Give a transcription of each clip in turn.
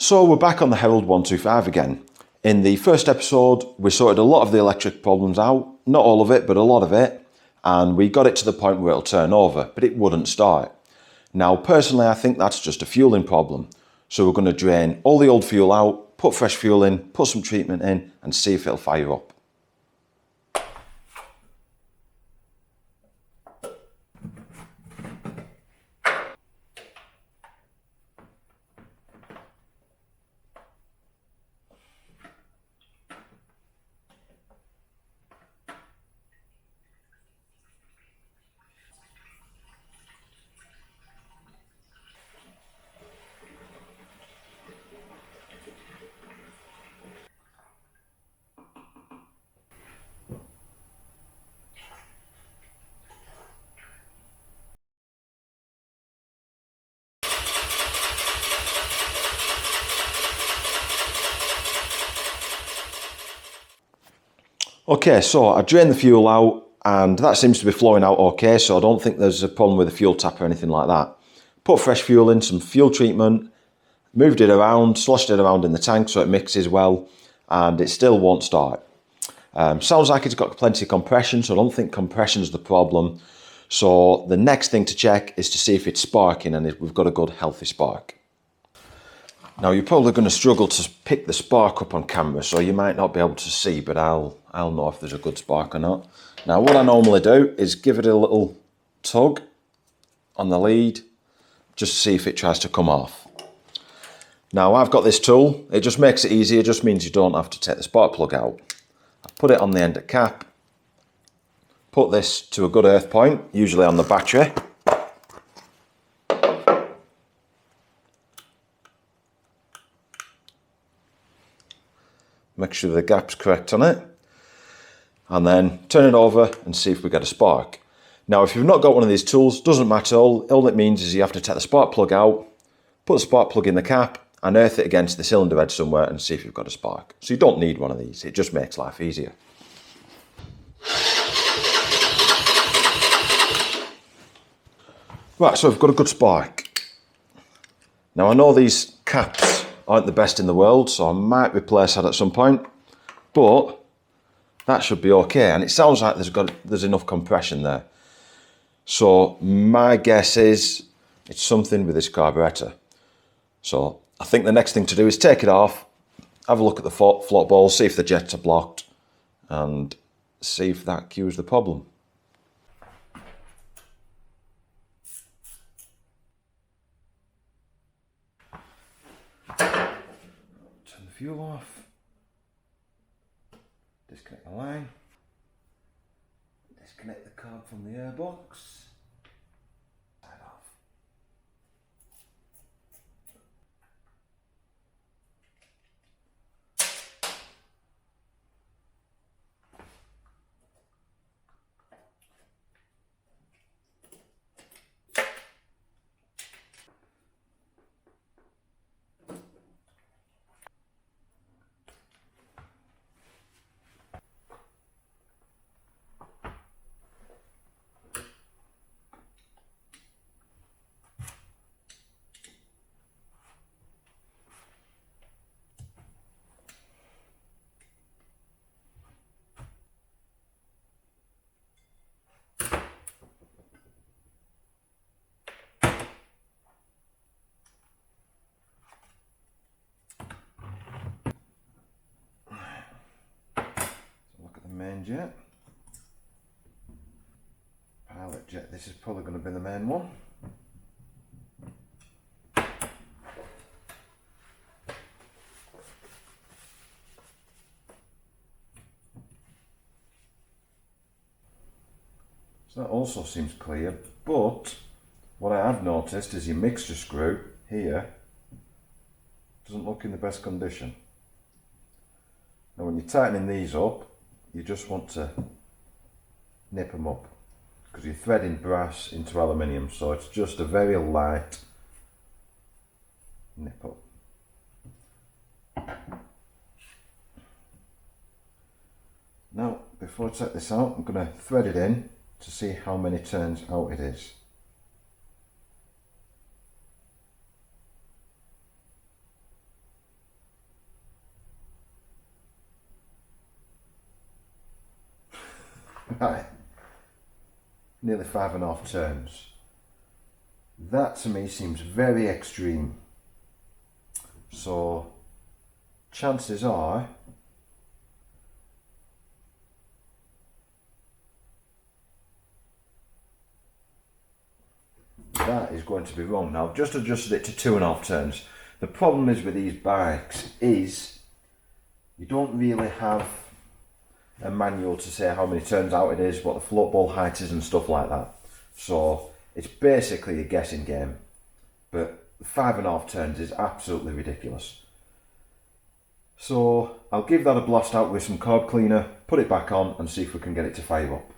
So we're back on the Herald 125 again. In the first episode, we sorted a lot of the electric problems out, not all of it, but a lot of it, and we got it to the point where it'll turn over, but it wouldn't start. Now, personally, I think that's just a fueling problem. So we're going to drain all the old fuel out, put fresh fuel in, put some treatment in, and see if it'll fire up. Okay, so I drained the fuel out and that seems to be flowing out okay, so I don't think there's a problem with the fuel tap or anything like that. Put fresh fuel in, some fuel treatment, moved it around, sloshed it around in the tank so it mixes well, and it still won't start. Sounds like it's got plenty of compression, so I don't think compression is the problem. So the next thing to check is to see if it's sparking and if we've got a good healthy spark. Now you're probably going to struggle to pick the spark up on camera, so you might not be able to see, but I'll know if there's a good spark or not. Now what I normally do is give it a little tug on the lead, just to see if it tries to come off. Now I've got this tool, it just makes it easier, it just means you don't have to take the spark plug out. I put it on the end of cap, put this to a good earth point, usually on the battery. Make sure the gap's correct on it, and then turn it over and see if we get a spark. Now if you've not got one of these tools, doesn't matter, all it means is you have to take the spark plug out, put the spark plug in the cap, and earth it against the cylinder head somewhere and see if you've got a spark. So you don't need one of these, it just makes life easier. Right, so I've got a good spark. Now I know these caps aren't the best in the world, so I might replace that at some point, but that should be okay, and it sounds like there's enough compression there. So my guess is it's something with this carburettor. So I think the next thing to do is take it off, have a look at the float balls, see if the jets are blocked, and see if that cues the problem. Turn the fuel off, disconnect the line, disconnect the carb from the airbox, side off. Main jet, pilot jet, this is probably going to be the main one. So that also seems clear, but what I have noticed is your mixture screw here doesn't look in the best condition. Now when you're tightening these up, you just want to nip them up because you're threading brass into aluminium, so it's just a very light nip up. Now before I take this out, I'm going to thread it in to see how many turns out it is. Right, nearly 5.5 turns. That to me seems very extreme. So chances are that is going to be wrong. Now I've just adjusted it to 2.5 turns. The problem is with these bikes is you don't really have a manual to say how many turns out it is, what the float ball height is and stuff like that. So it's basically a guessing game. But 5.5 turns is absolutely ridiculous. So I'll give that a blast out with some carb cleaner, put it back on and see if we can get it to fire up.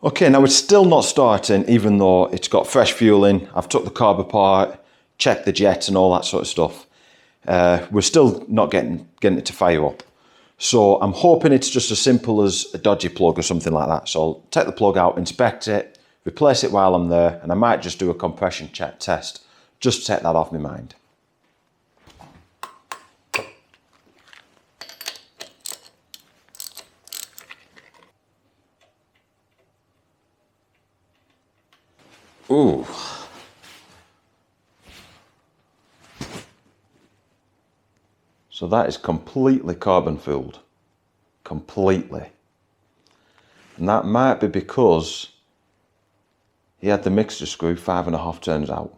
Okay, now it's still not starting even though it's got fresh fuel in. I've took the carb apart, checked the jets and all that sort of stuff. We're still not getting it to fire up. So I'm hoping it's just as simple as a dodgy plug or something like that. So I'll take the plug out, inspect it, replace it while I'm there, and I might just do a compression check test just to take that off my mind. Ooh. So that is completely carbon filled. Completely. And that might be because he had the mixture screw 5.5 turns out.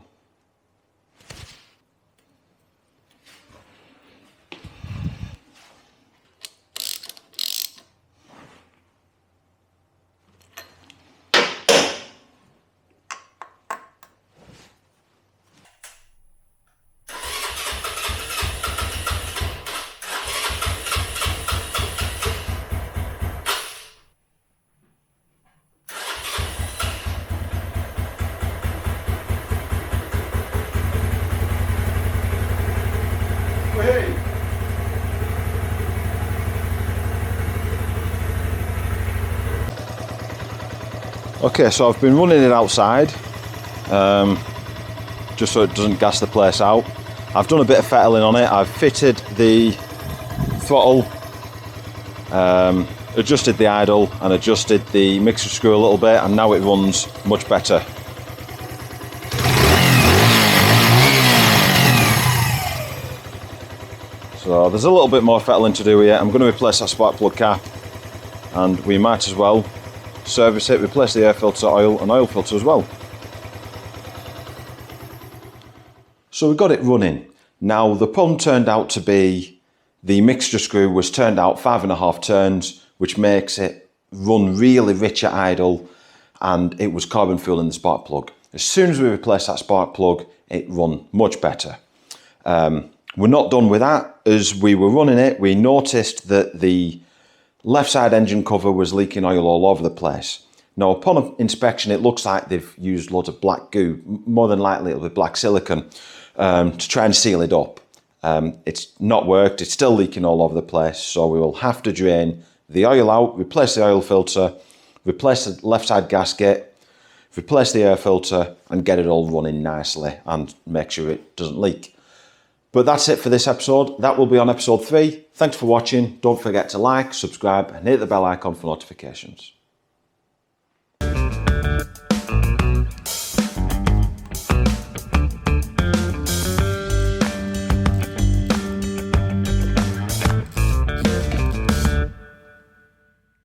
Okay, so I've been running it outside, just so it doesn't gas the place out. I've done a bit of fettling on it. I've fitted the throttle, adjusted the idle and adjusted the mixer screw a little bit, and now it runs much better. So there's a little bit more fettling to do here. I'm going to replace that spark plug cap, and we might as well service it, replace the air filter oil and oil filter as well. So we got it running. Now the problem turned out to be the mixture screw was turned out 5.5 turns, which makes it run really rich at idle, and it was carbon fuel in the spark plug. As soon as we replaced that spark plug, it run much better. We're not done with that. As we were running it, we noticed that the left side engine cover was leaking oil all over the place. Now upon inspection, it looks like they've used loads of black goo, more than likely it'll be black silicone, to try and seal it up. It's not worked, it's still leaking all over the place, so we will have to drain the oil out, replace the oil filter, replace the left side gasket, replace the air filter and get it all running nicely and make sure it doesn't leak. But that's it for this episode. That will be on episode 3. Thanks for watching. Don't forget to like, subscribe and hit the bell icon for notifications.